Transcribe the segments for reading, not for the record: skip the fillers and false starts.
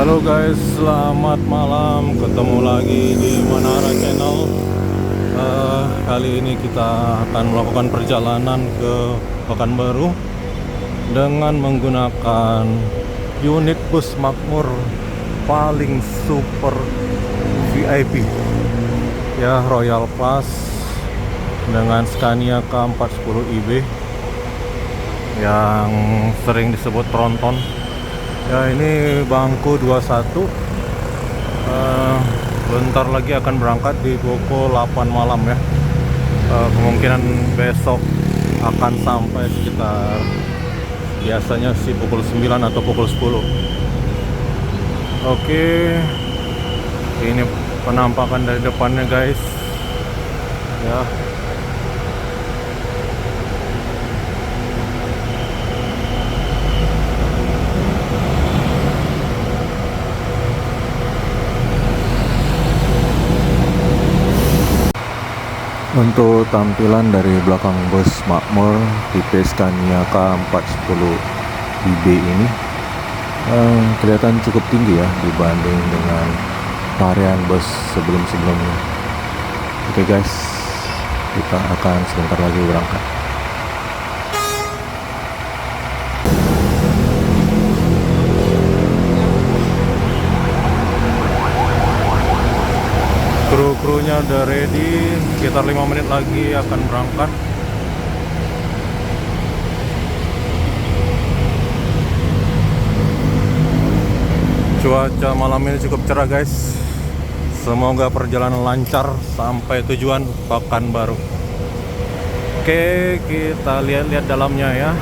Halo guys, selamat malam. Ketemu lagi di Menara Channel. Kali ini kita akan melakukan perjalanan ke Pekanbaru dengan menggunakan unit bus makmur paling super VIP, ya, Royal Class dengan Scania K410IB yang sering disebut Tronton. Ya, ini bangku 21. Bentar lagi akan berangkat di pukul 8 malam ya. Kemungkinan besok akan sampai sekitar biasanya sih pukul 9 atau pukul 10. Oke, ini penampakan dari depannya guys. Ya, untuk tampilan dari belakang bus makmur tipe Scania K410IB ini kelihatan cukup tinggi ya dibanding dengan varian bus sebelum-sebelumnya. Oke guys, kita akan sebentar lagi berangkat. Kru-krunya udah ready, sekitar 5 menit lagi akan berangkat. Cuaca malam ini cukup cerah guys. Semoga perjalanan lancar sampai tujuan Pekanbaru. Oke, kita lihat-lihat dalamnya ya.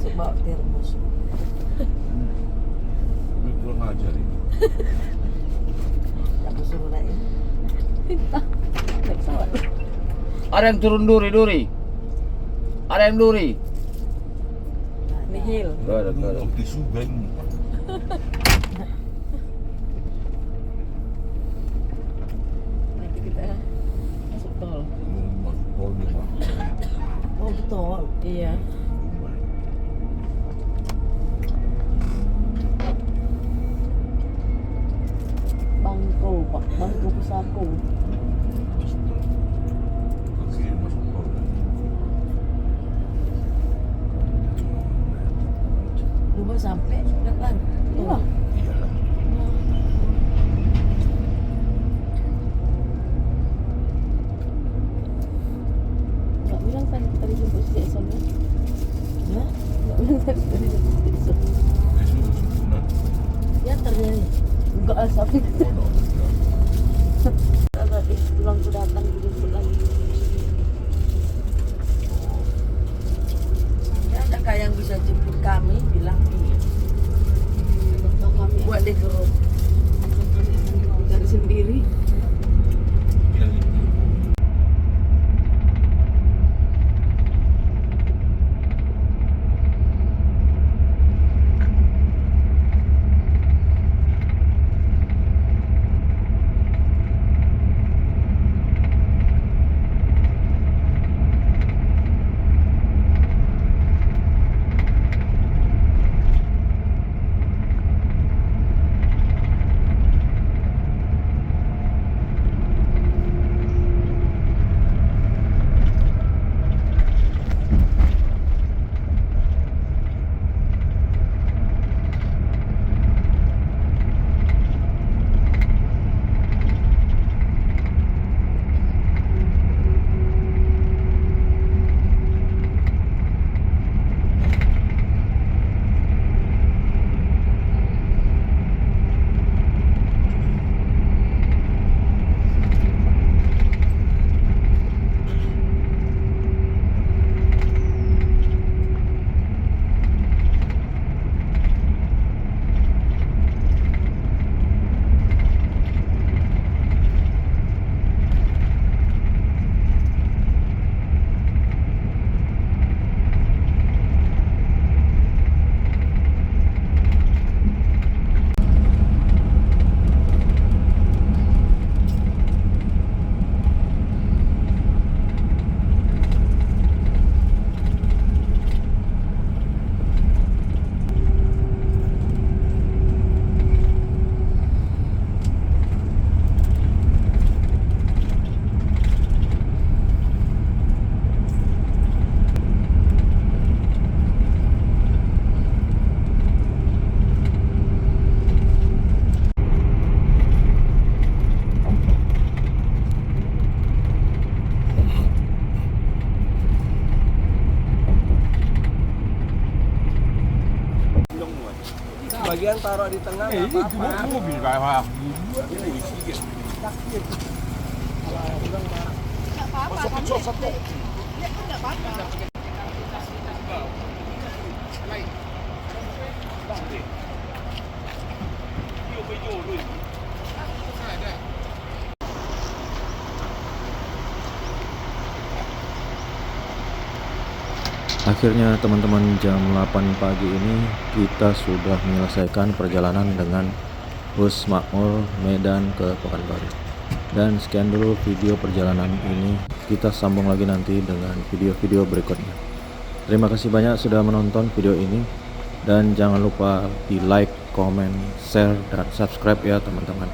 Sebab termos. Ini kurang ajar ini. Aku suruh naik. Entah. Naik pesawat. Ada yang turun duri. Ada yang duri. Nihil. Ada. Oke, subeng. Nanti kita masuk tol. Masuk tol dia mah. Oh betul. Iya. Bangko, Pak. Bangko pusako. Oke, masuk tol. Rumah sampai kapan? Iya. Iyalah. Nggak bilang tadi jemput si Jason ya? Ya, Nggak bilang tadi jemput si Jason. Nah, ya ternyata. Enggak sampai bodoh. tadi pulang ku datang dijemput lagi. Ya ada kayak yang bisa jemput kami bilang Kami buat di grup. cari sendiri. Yang itu. Bagian taruh di tengah nggak apa-apa. Mobil kayak masuk satu. Akhirnya teman-teman, jam 8 pagi ini kita sudah menyelesaikan perjalanan dengan bus Makmur Medan ke Pekanbaru. Dan sekian dulu video perjalanan ini, kita sambung lagi nanti dengan video-video berikutnya. Terima kasih banyak sudah menonton video ini, dan jangan lupa di like, comment, share, dan subscribe ya teman-teman.